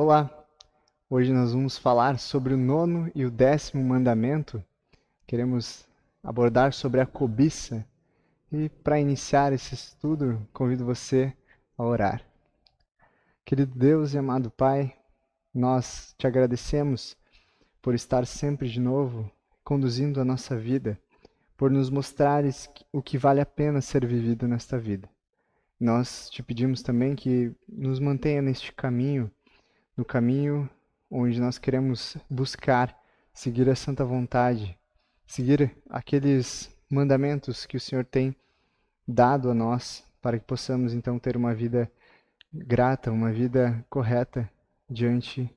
Olá, hoje nós vamos falar sobre o nono e o 10º mandamento. Queremos abordar sobre a cobiça e para iniciar esse estudo, convido você a orar. Querido Deus e amado Pai, nós te agradecemos por estar sempre de novo conduzindo a nossa vida, por nos mostrares o que vale a pena ser vivido nesta vida. Nós te pedimos também que nos mantenha neste caminho, no caminho onde nós queremos buscar, seguir a santa vontade, seguir aqueles mandamentos que o Senhor tem dado a nós, para que possamos então ter uma vida grata, uma vida correta diante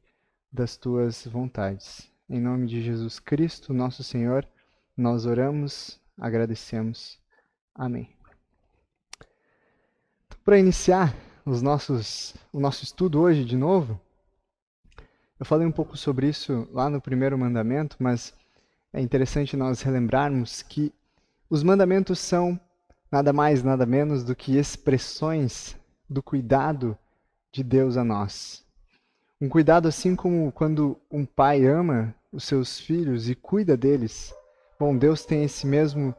das tuas vontades. Em nome de Jesus Cristo, nosso Senhor, nós oramos, agradecemos. Amém. Então, para iniciar o nosso estudo hoje de novo, eu falei um pouco sobre isso lá no primeiro mandamento, mas é interessante nós relembrarmos que os mandamentos são nada mais, nada menos do que expressões do cuidado de Deus a nós. Um cuidado assim como quando um pai ama os seus filhos e cuida deles. Bom, Deus tem esse mesmo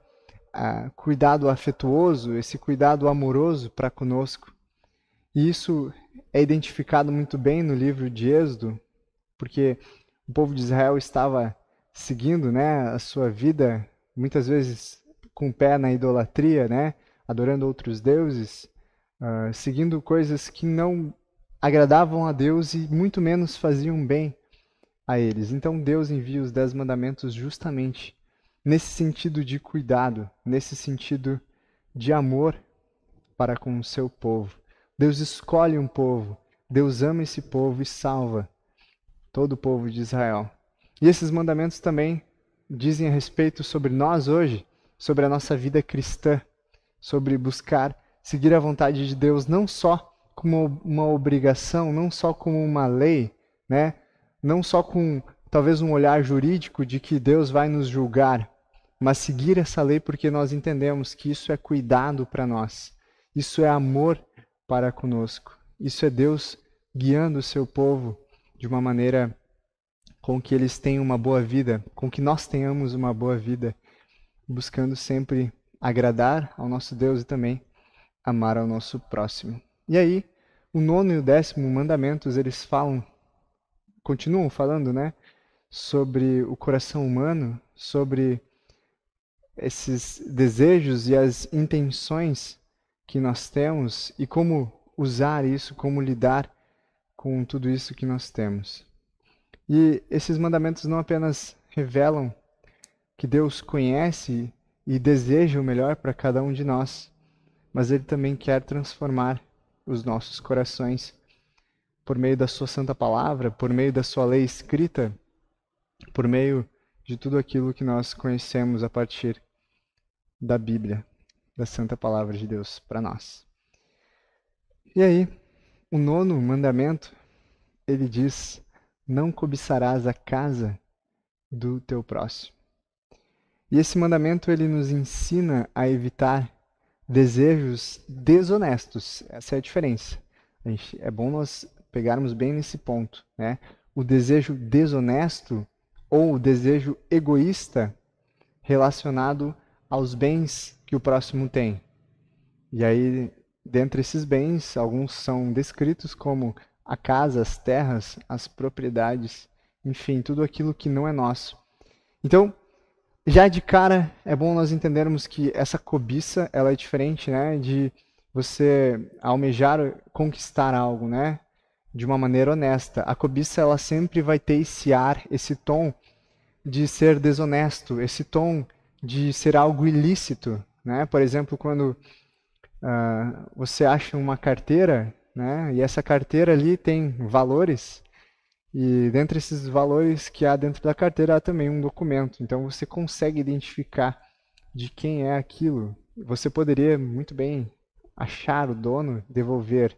cuidado afetuoso, esse cuidado amoroso para conosco. E isso é identificado muito bem no livro de Êxodo, porque o povo de Israel estava seguindo, né, a sua vida, muitas vezes com o pé na idolatria, né, adorando outros deuses, seguindo coisas que não agradavam a Deus e muito menos faziam bem a eles. Então Deus envia os 10 mandamentos justamente nesse sentido de cuidado, nesse sentido de amor para com o seu povo. Deus escolhe um povo, Deus ama esse povo e salva todo o povo de Israel. E esses mandamentos também dizem a respeito sobre nós hoje, sobre a nossa vida cristã, sobre buscar seguir a vontade de Deus não só como uma obrigação, não só como uma lei, né? Não só com talvez um olhar jurídico de que Deus vai nos julgar, mas seguir essa lei porque nós entendemos que isso é cuidado para nós, isso é amor para conosco, isso é Deus guiando o seu povo de uma maneira com que eles tenham uma boa vida, com que nós tenhamos uma boa vida, buscando sempre agradar ao nosso Deus e também amar ao nosso próximo. E aí, o 9º e o 10º mandamentos, eles continuam falando, né, sobre o coração humano, sobre esses desejos e as intenções que nós temos e como usar isso, como lidar com tudo isso que nós temos. E esses mandamentos não apenas revelam que Deus conhece e deseja o melhor para cada um de nós, mas Ele também quer transformar os nossos corações por meio da sua santa palavra, por meio da sua lei escrita, por meio de tudo aquilo que nós conhecemos a partir da Bíblia, da santa palavra de Deus para nós. E aí, o 9º mandamento, ele diz: não cobiçarás a casa do teu próximo. E esse mandamento ele nos ensina a evitar desejos desonestos. Essa é a diferença. É bom nós pegarmos bem nesse ponto, né? O desejo desonesto ou o desejo egoísta relacionado aos bens que o próximo tem. E aí, dentre esses bens, alguns são descritos como a casa, as terras, as propriedades, enfim, tudo aquilo que não é nosso. Então, já de cara, é bom nós entendermos que essa cobiça, ela é diferente, né, de você almejar conquistar algo, né, de uma maneira honesta. A cobiça, ela sempre vai ter esse ar, esse tom de ser desonesto, esse tom de ser algo ilícito, né? Por exemplo, quando você acha uma carteira, né, e essa carteira ali tem valores, e dentre esses valores que há dentro da carteira há também um documento. Então você consegue identificar de quem é aquilo. Você poderia muito bem achar o dono, devolver,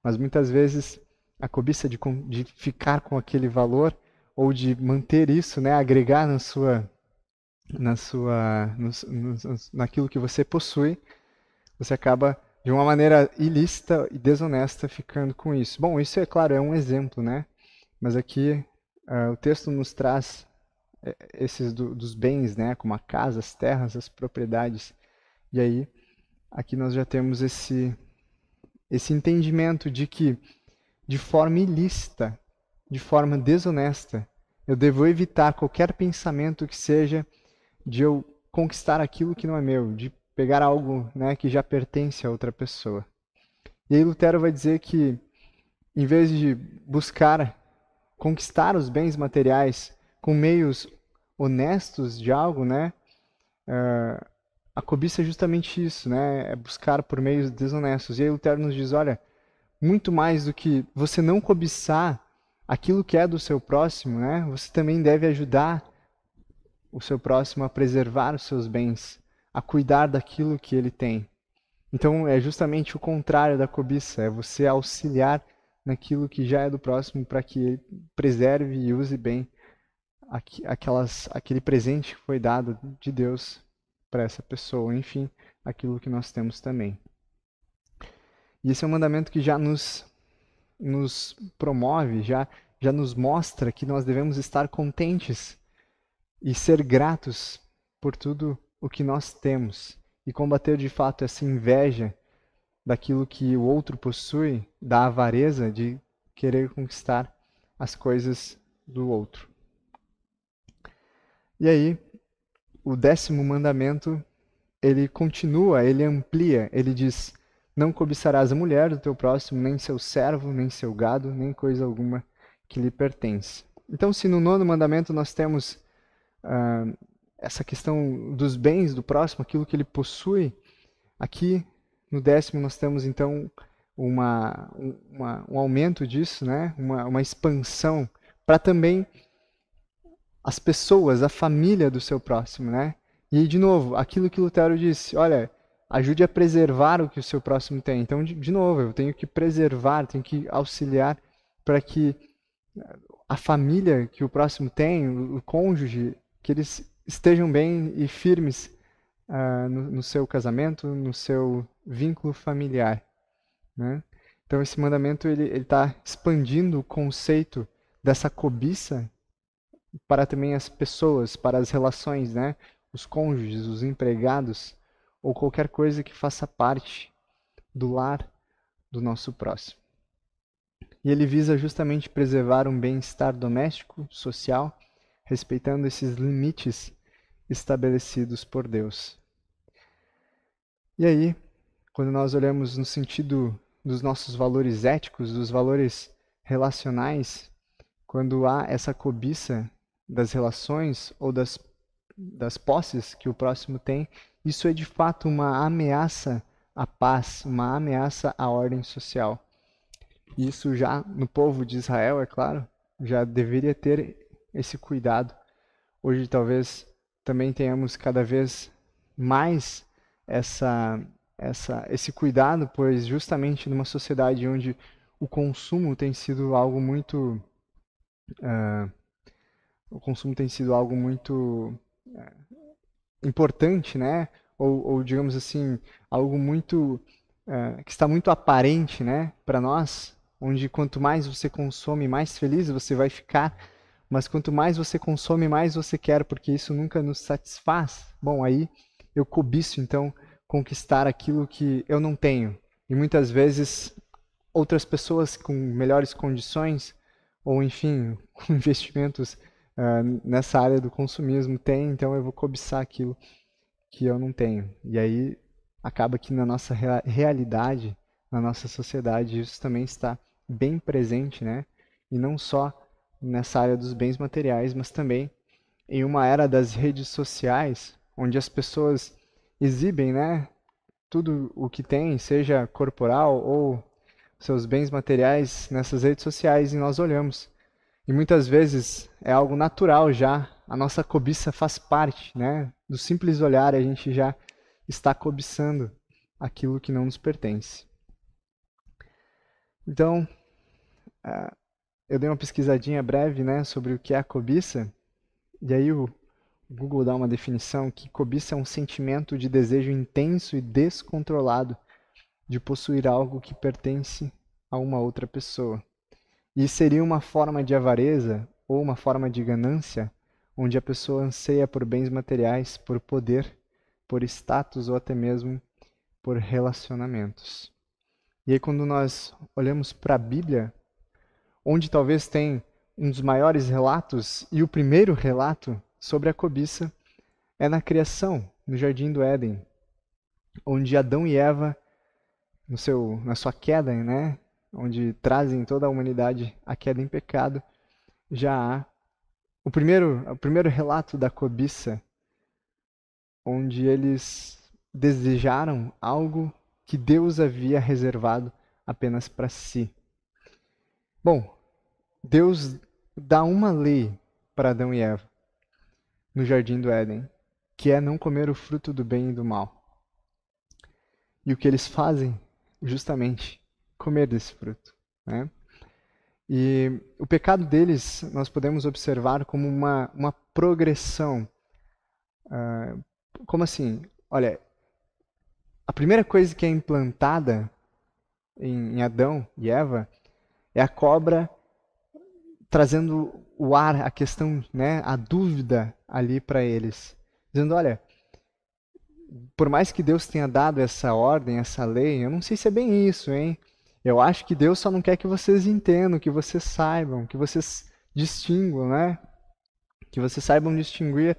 mas muitas vezes a cobiça de ficar com aquele valor ou de manter isso, né, agregar naquilo que você possui, você acaba de uma maneira ilícita e desonesta ficando com isso. Bom, isso é claro, é um exemplo, né? Mas aqui o texto nos traz esses dos bens, né? Como a casa, as terras, as propriedades. E aí, aqui nós já temos esse entendimento de que, de forma ilícita, de forma desonesta, eu devo evitar qualquer pensamento que seja de eu conquistar aquilo que não é meu, de pegar algo, né, que já pertence a outra pessoa. E aí Lutero vai dizer que, em vez de buscar conquistar os bens materiais com meios honestos de algo, né, a cobiça é justamente isso, né, é buscar por meios desonestos. E aí Lutero nos diz, olha, muito mais do que você não cobiçar aquilo que é do seu próximo, né, você também deve ajudar o seu próximo a preservar os seus bens, a cuidar daquilo que ele tem. Então é justamente o contrário da cobiça, é você auxiliar naquilo que já é do próximo para que ele preserve e use bem aquele presente que foi dado de Deus para essa pessoa, enfim, aquilo que nós temos também. E esse é um mandamento que já nos promove, já nos mostra que nós devemos estar contentes e ser gratos por tudo o que nós temos e combater de fato essa inveja daquilo que o outro possui, da avareza de querer conquistar as coisas do outro. E aí, o 10º mandamento, ele continua, ele amplia, ele diz: não cobiçarás a mulher do teu próximo, nem seu servo, nem seu gado, nem coisa alguma que lhe pertence. Então, se no 9º mandamento nós temos essa questão dos bens do próximo, aquilo que ele possui, aqui no 10º nós temos então um aumento disso, né? uma expansão para também as pessoas, a família do seu próximo, né? E de novo, aquilo que Lutero disse, olha, ajude a preservar o que o seu próximo tem. Então, de novo, eu tenho que preservar, tenho que auxiliar para que a família que o próximo tem, o cônjuge, que eles estejam bem e firmes no seu casamento, no seu vínculo familiar, né? Então esse mandamento ele está expandindo o conceito dessa cobiça para também as pessoas, para as relações, né? Os cônjuges, os empregados ou qualquer coisa que faça parte do lar do nosso próximo. E ele visa justamente preservar um bem-estar doméstico, social, respeitando esses limites estabelecidos por Deus. E aí, quando nós olhamos no sentido dos nossos valores éticos, dos valores relacionais, quando há essa cobiça das relações ou das posses que o próximo tem, isso é de fato uma ameaça à paz, uma ameaça à ordem social. E isso já no povo de Israel, é claro, já deveria ter esse cuidado. Hoje talvez também tenhamos cada vez mais esse cuidado, pois justamente numa sociedade onde o consumo tem sido algo muito importante, né? Ou digamos assim, algo muito que está muito aparente, né, para nós, onde quanto mais você consome, mais feliz você vai ficar, mas quanto mais você consome, mais você quer, porque isso nunca nos satisfaz. Bom, aí eu cobiço então conquistar aquilo que eu não tenho. E muitas vezes outras pessoas com melhores condições ou enfim, com investimentos nessa área do consumismo têm, então eu vou cobiçar aquilo que eu não tenho. E aí acaba que na nossa realidade, na nossa sociedade, isso também está bem presente, né? E não só nessa área dos bens materiais, mas também em uma era das redes sociais, onde as pessoas exibem, né, tudo o que tem, seja corporal ou seus bens materiais nessas redes sociais, e nós olhamos. E muitas vezes é algo natural já, a nossa cobiça faz parte, né? Do simples olhar a gente já está cobiçando aquilo que não nos pertence. Então, eu dei uma pesquisadinha breve, né, sobre o que é a cobiça, e aí o Google dá uma definição que cobiça é um sentimento de desejo intenso e descontrolado de possuir algo que pertence a uma outra pessoa. E seria uma forma de avareza ou uma forma de ganância, onde a pessoa anseia por bens materiais, por poder, por status ou até mesmo por relacionamentos. E aí quando nós olhamos para a Bíblia, onde talvez tem um dos maiores relatos, e o primeiro relato sobre a cobiça é na criação, no Jardim do Éden, onde Adão e Eva, na sua queda, né, onde trazem toda a humanidade a queda em pecado, já há o primeiro relato da cobiça, onde eles desejaram algo que Deus havia reservado apenas para si. Bom, Deus dá uma lei para Adão e Eva no Jardim do Éden, que é não comer o fruto do bem e do mal. E o que eles fazem? Justamente comer desse fruto, né? E o pecado deles nós podemos observar como uma progressão. Como assim? Olha, a primeira coisa que é implantada em Adão e Eva é a cobra trazendo o ar, a questão, né, a dúvida ali para eles. Dizendo, olha, por mais que Deus tenha dado essa ordem, essa lei, eu não sei se é bem isso, hein? Eu acho que Deus só não quer que vocês entendam, que vocês saibam, que vocês distinguam, né? Que vocês saibam distinguir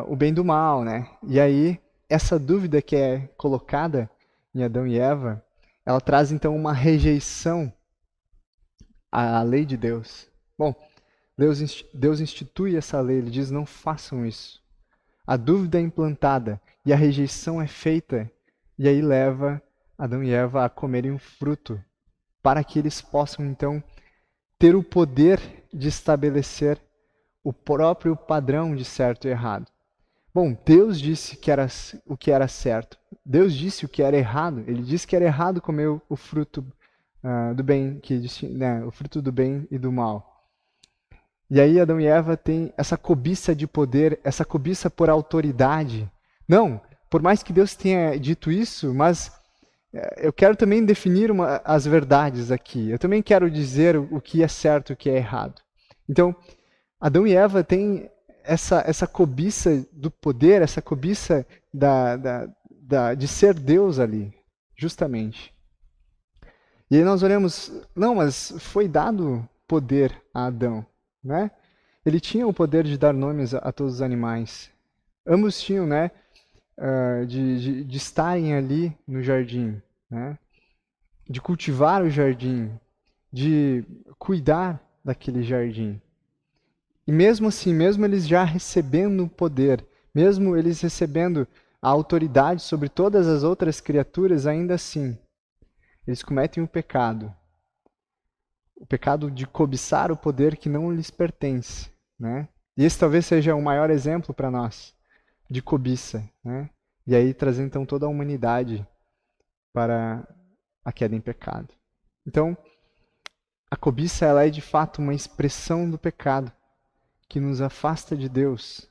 o bem do mal, né? E aí, essa dúvida que é colocada em Adão e Eva, ela traz então uma rejeição à lei de Deus. Bom, Deus institui essa lei, ele diz: não façam isso. A dúvida é implantada e a rejeição é feita, e aí leva Adão e Eva a comerem um fruto, para que eles possam então ter o poder de estabelecer o próprio padrão de certo e errado. Bom, Deus disse que era o que era certo. Deus disse o que era errado. Ele disse que era errado comer o fruto do bem, né, o fruto do bem e do mal. E aí Adão e Eva têm essa cobiça de poder, essa cobiça por autoridade. Não, por mais que Deus tenha dito isso, mas eu quero também definir as verdades aqui. Eu também quero dizer o que é certo e o que é errado. Então, Adão e Eva têm essa cobiça do poder, essa cobiça de ser Deus ali, justamente. E aí nós olhamos, não, mas foi dado poder a Adão, né? Ele tinha o poder de dar nomes a todos os animais. Ambos tinham, né, de estarem ali no jardim, né? De cultivar o jardim, de cuidar daquele jardim. E mesmo assim, mesmo eles já recebendo o poder, mesmo eles recebendo a autoridade sobre todas as outras criaturas, ainda assim, eles cometem o pecado de cobiçar o poder que não lhes pertence, né? E esse talvez seja o maior exemplo para nós de cobiça, né? E aí trazer então toda a humanidade para a queda em pecado. Então, a cobiça ela é de fato uma expressão do pecado que nos afasta de Deus.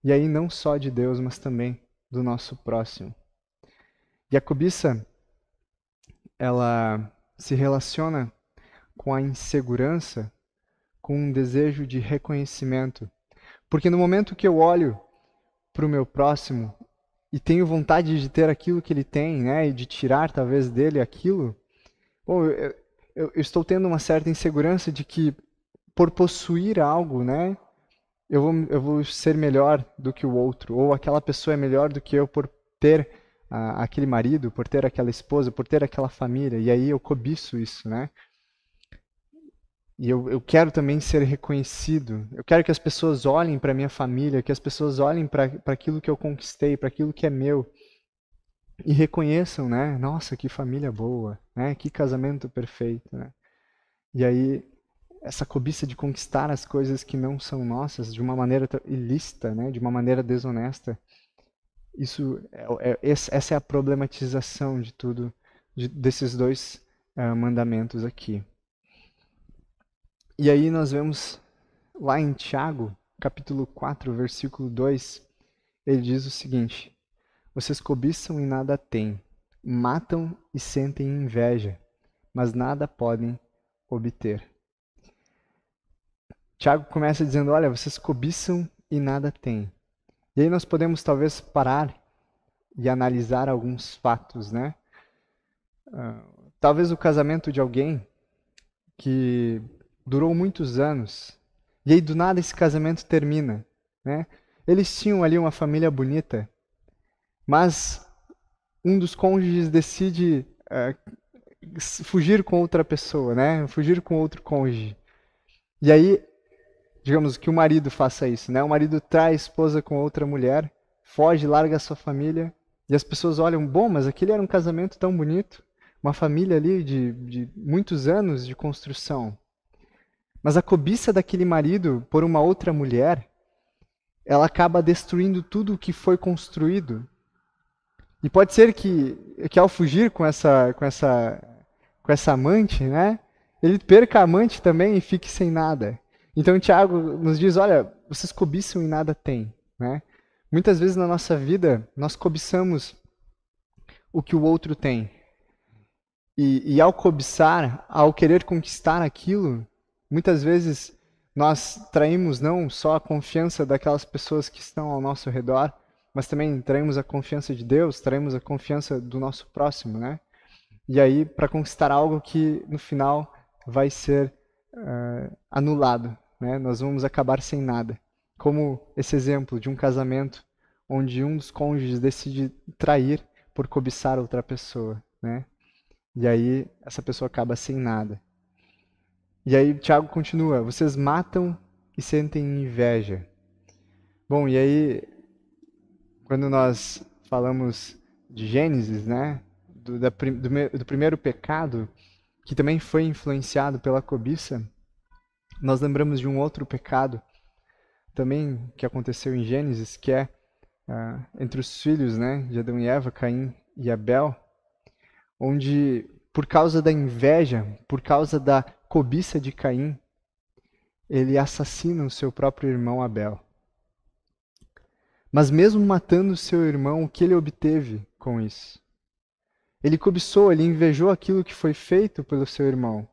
E aí não só de Deus, mas também do nosso próximo. E a cobiça ela se relaciona com a insegurança, com um desejo de reconhecimento. Porque no momento que eu olho para o meu próximo e tenho vontade de ter aquilo que ele tem, né, e de tirar talvez dele aquilo, bom, eu estou tendo uma certa insegurança de que por possuir algo, né, eu vou ser melhor do que o outro, ou aquela pessoa é melhor do que eu por ter aquele marido, por ter aquela esposa, por ter aquela família, e aí eu cobiço isso, né? E eu quero também ser reconhecido. Eu quero que as pessoas olhem para minha família, que as pessoas olhem para aquilo que eu conquistei, para aquilo que é meu. E reconheçam, né? Nossa, que família boa, né? Que casamento perfeito, né? E aí, essa cobiça de conquistar as coisas que não são nossas de uma maneira ilícita, né? De uma maneira desonesta. Essa é a problematização de tudo, desses dois mandamentos aqui. E aí nós vemos lá em Tiago, capítulo 4, versículo 2, ele diz o seguinte: vocês cobiçam e nada têm, matam e sentem inveja, mas nada podem obter. Tiago começa dizendo, olha, vocês cobiçam e nada têm. E aí nós podemos talvez parar e analisar alguns fatos, né? Talvez o casamento de alguém que durou muitos anos, e aí do nada esse casamento termina, né? Eles tinham ali uma família bonita, mas um dos cônjuges decide fugir com outra pessoa, né? Fugir com outro cônjuge. E aí, digamos que o marido faça isso, né? O marido trai a esposa com outra mulher, foge, larga a sua família, e as pessoas olham, bom, mas aquele era um casamento tão bonito, uma família ali de muitos anos de construção. Mas a cobiça daquele marido por uma outra mulher, ela acaba destruindo tudo o que foi construído. E pode ser que ao fugir com essa amante, né, ele perca a amante também e fique sem nada. Então Tiago nos diz, olha, vocês cobiçam e nada têm, né? Muitas vezes na nossa vida nós cobiçamos o que o outro tem. E ao cobiçar, ao querer conquistar aquilo, muitas vezes nós traímos não só a confiança daquelas pessoas que estão ao nosso redor, mas também traímos a confiança de Deus, traímos a confiança do nosso próximo, né? E aí, para conquistar algo que no final vai ser anulado, né? Nós vamos acabar sem nada. Como esse exemplo de um casamento onde um dos cônjuges decide trair por cobiçar outra pessoa, né? E aí essa pessoa acaba sem nada. E aí Tiago continua, vocês matam e sentem inveja. Bom, e aí quando nós falamos de Gênesis, né, do primeiro pecado, que também foi influenciado pela cobiça, nós lembramos de um outro pecado também que aconteceu em Gênesis, que é entre os filhos, né, de Adão e Eva, Caim e Abel, onde por causa da inveja, por causa da cobiça de Caim, ele assassina o seu próprio irmão Abel. Mas mesmo matando seu irmão, o que ele obteve com isso? Ele cobiçou, ele invejou aquilo que foi feito pelo seu irmão.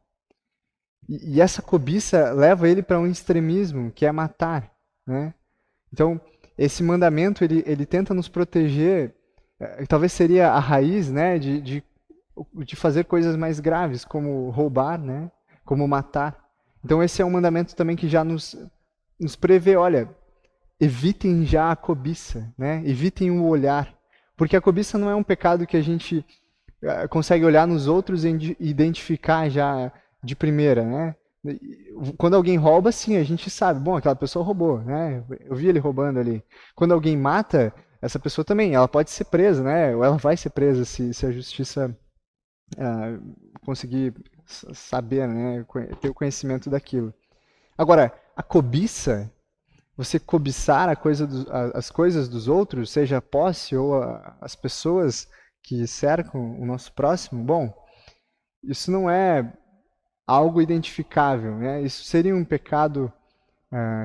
E essa cobiça leva ele para um extremismo, que é matar, né? Então, esse mandamento, ele tenta nos proteger, talvez seria a raiz, né, de fazer coisas mais graves, como roubar, né, como matar. Então, esse é um mandamento também que já nos prevê, olha, evitem já a cobiça, né? Evitem o olhar, porque a cobiça não é um pecado que a gente consegue olhar nos outros e identificar já de primeira, né? Quando alguém rouba, sim, a gente sabe, bom, aquela pessoa roubou, né? Eu vi ele roubando ali. Quando alguém mata, essa pessoa também, ela pode ser presa, né? Ou ela vai ser presa se a justiça conseguir saber, né? Ter o conhecimento daquilo. Agora, a cobiça, você cobiçar as coisas dos outros, seja a posse ou as pessoas que cercam o nosso próximo, bom, isso não é algo identificável, né? Isso seria um pecado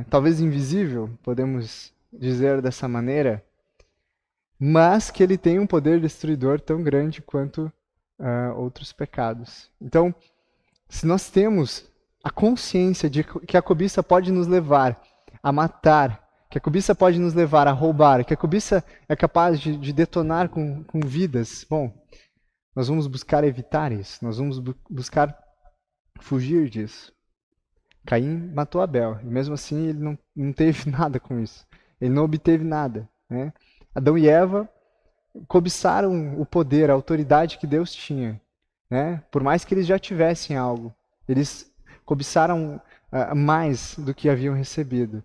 talvez invisível, podemos dizer dessa maneira, mas que ele tem um poder destruidor tão grande quanto outros pecados. Então, se nós temos a consciência de que a cobiça pode nos levar a matar, que a cobiça pode nos levar a roubar, que a cobiça é capaz de detonar com vidas, bom, nós vamos buscar evitar isso, nós vamos buscar fugir disso. Caim matou Abel, e mesmo assim ele não teve nada com isso, ele não obteve nada, né? Adão e Eva cobiçaram o poder, a autoridade que Deus tinha, né? Por mais que eles já tivessem algo, eles cobiçaram mais do que haviam recebido.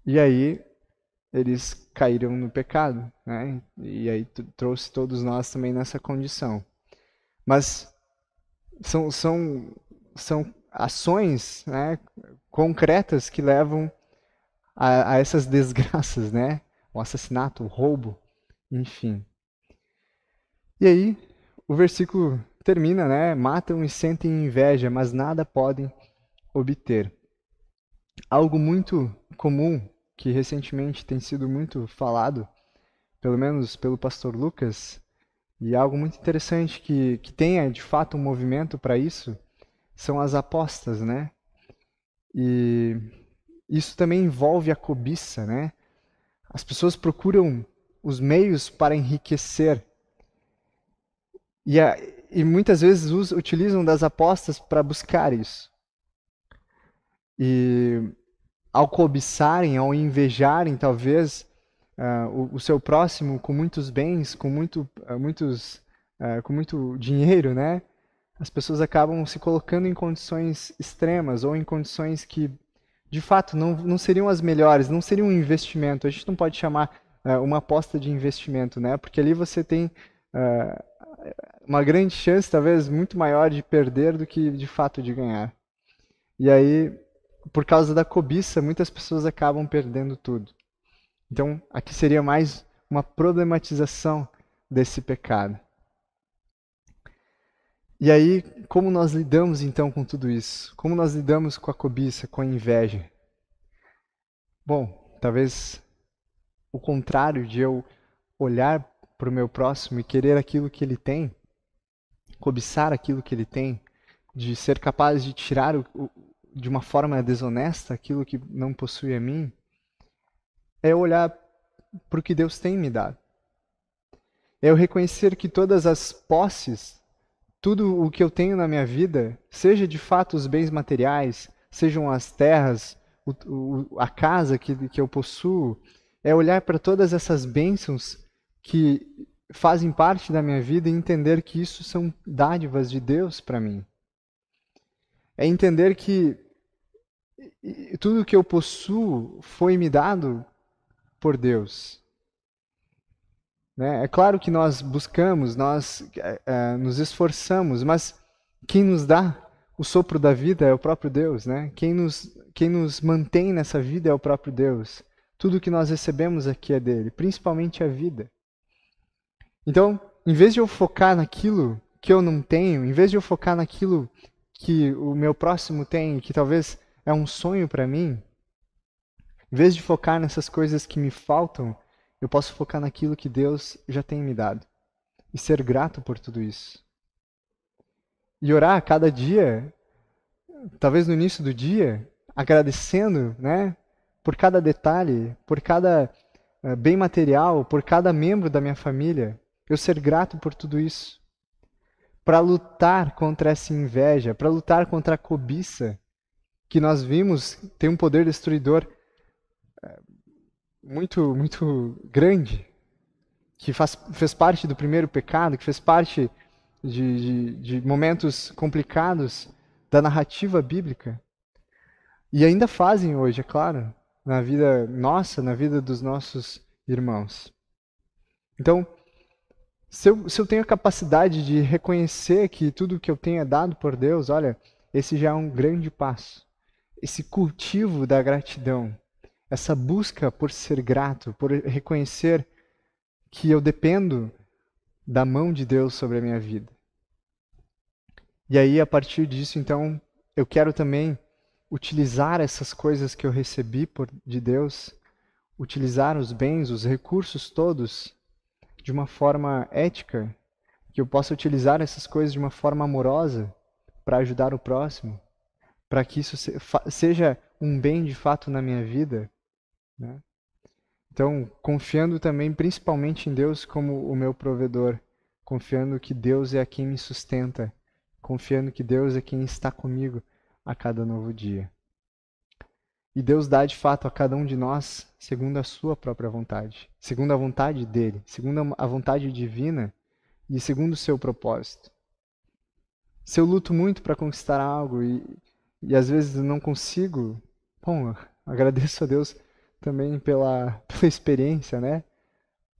E aí eles caíram no pecado, né? E aí trouxe todos nós também nessa condição. Mas são ações, né, concretas que levam a essas desgraças, né? O assassinato, o roubo, enfim. E aí, o versículo termina, né? Matam e sentem inveja, mas nada podem obter. Algo muito comum, que recentemente tem sido muito falado, pelo menos pelo pastor Lucas, E algo muito interessante que tenha de fato um movimento para isso são as apostas, né? E isso também envolve a cobiça, né? As pessoas procuram os meios para enriquecer e, e muitas vezes utilizam das apostas para buscar isso. E ao cobiçarem, ao invejarem, talvez, o seu próximo com muitos bens, com com muito dinheiro, né? As pessoas acabam se colocando em condições extremas ou em condições que, de fato, não seriam as melhores, não seria um investimento. A gente não pode chamar uma aposta de investimento, né? Porque ali você tem uh, uma grande chance, talvez muito maior, de perder do que de fato de ganhar. E aí, por causa da cobiça, muitas pessoas acabam perdendo tudo. Então, aqui seria mais uma problematização desse pecado. E aí, como nós lidamos então com tudo isso? Como nós lidamos com a cobiça, com a inveja? Bom, talvez o contrário de eu olhar para o meu próximo e querer aquilo que ele tem, cobiçar aquilo que ele tem, de ser capaz de tirar de uma forma desonesta aquilo que não possui a mim, é olhar para o que Deus tem me dado. É eu reconhecer que todas as posses, tudo o que eu tenho na minha vida, seja de fato os bens materiais, sejam as terras, a casa que eu possuo, é olhar para todas essas bênçãos que fazem parte da minha vida e entender que isso são dádivas de Deus para mim. É entender que tudo que eu possuo foi me dado por Deus. Né? É claro que nós buscamos, nós nos esforçamos, mas quem nos dá o sopro da vida é o próprio Deus. Né? Quem nos mantém nessa vida é o próprio Deus. Tudo que nós recebemos aqui é dele, principalmente a vida. Então, em vez de eu focar naquilo que eu não tenho, em vez de eu focar naquilo que o meu próximo tem, que talvez é um sonho para mim, em vez de focar nessas coisas que me faltam, eu posso focar naquilo que Deus já tem me dado e ser grato por tudo isso. E orar a cada dia, talvez no início do dia, agradecendo, né, por cada detalhe, por cada bem material, por cada membro da minha família. Eu ser grato por tudo isso. Para lutar contra essa inveja, para lutar contra a cobiça, que nós vimos tem um poder destruidor muito grande, que fez parte do primeiro pecado, que fez parte de momentos complicados da narrativa bíblica. E ainda fazem hoje, é claro, na vida nossa, na vida dos nossos irmãos. Então, se eu tenho a capacidade de reconhecer que tudo que eu tenho é dado por Deus, olha, esse já é um grande passo. Esse cultivo da gratidão, essa busca por ser grato, por reconhecer que eu dependo da mão de Deus sobre a minha vida. E aí, a partir disso, então, eu quero também utilizar essas coisas que eu recebi de Deus, utilizar os bens, os recursos todos, de uma forma ética, que eu possa utilizar essas coisas de uma forma amorosa para ajudar o próximo, para que isso seja um bem de fato na minha vida, né? Então, confiando também principalmente em Deus como o meu provedor, confiando que Deus é quem me sustenta, confiando que Deus é quem está comigo a cada novo dia. E Deus dá de fato a cada um de nós segundo a sua própria vontade, segundo a vontade dele, segundo a vontade divina e segundo o seu propósito. Se eu luto muito para conquistar algo e às vezes não consigo, bom, agradeço a Deus também pela experiência, né?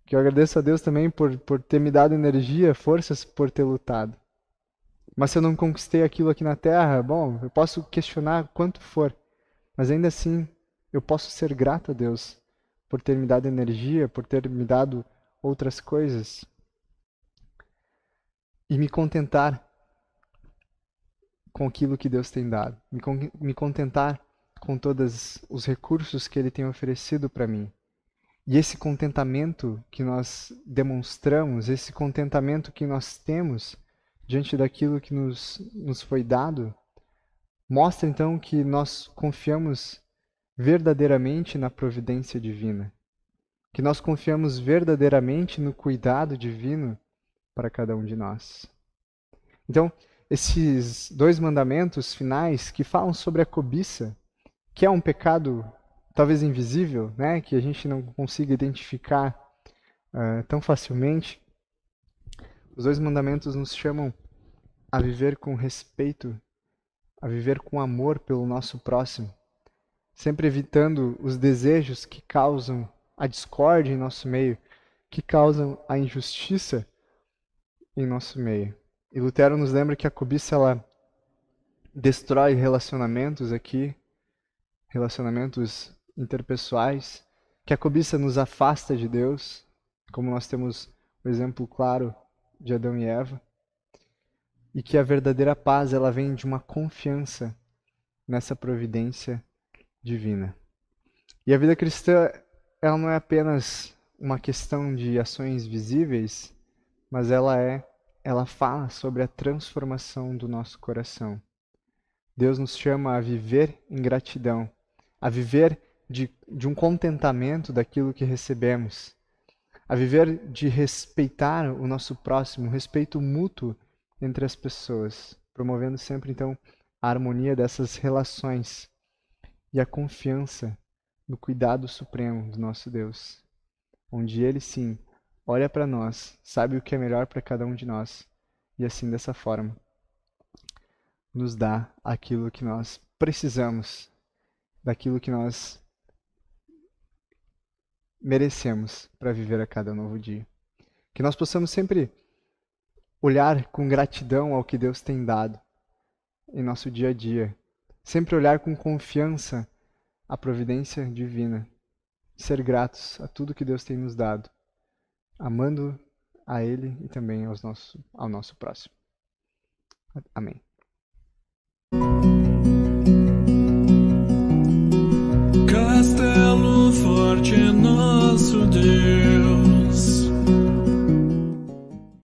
Que eu agradeço a Deus também por ter me dado energia, forças por ter lutado. Mas se eu não conquistei aquilo aqui na Terra, bom, eu posso questionar quanto for, mas ainda assim eu posso ser grato a Deus por ter me dado energia, por ter me dado outras coisas e me contentar com aquilo que Deus tem dado, me contentar com todos os recursos que Ele tem oferecido para mim E esse contentamento que nós demonstramos, esse contentamento que nós temos diante daquilo que nos foi dado, mostra então que nós confiamos verdadeiramente na providência divina, que nós confiamos verdadeiramente no cuidado divino para cada um de nós. Então, esses dois mandamentos finais que falam sobre a cobiça, que é um pecado talvez invisível, né, que a gente não consiga identificar tão facilmente, os dois mandamentos nos chamam a viver com respeito, a viver com amor pelo nosso próximo, sempre evitando os desejos que causam a discórdia em nosso meio, que causam a injustiça em nosso meio. E Lutero nos lembra que a cobiça ela destrói relacionamentos aqui, relacionamentos interpessoais, que a cobiça nos afasta de Deus, como nós temos o exemplo claro de Adão e Eva, e que a verdadeira paz ela vem de uma confiança nessa providência divina. E a vida cristã ela não é apenas uma questão de ações visíveis, mas ela fala sobre a transformação do nosso coração. Deus nos chama a viver em gratidão, a viver de um contentamento daquilo que recebemos, a viver de respeitar o nosso próximo, um respeito mútuo entre as pessoas, promovendo sempre então a harmonia dessas relações e a confiança no cuidado supremo do nosso Deus, onde Ele sim olha para nós, sabe o que é melhor para cada um de nós e assim dessa forma nos dá aquilo que nós precisamos, daquilo que nós merecemos para viver a cada novo dia. Que nós possamos sempre olhar com gratidão ao que Deus tem dado em nosso dia a dia, sempre olhar com confiança à providência divina, ser gratos a tudo que Deus tem nos dado, amando a Ele e também ao nosso próximo. Amém.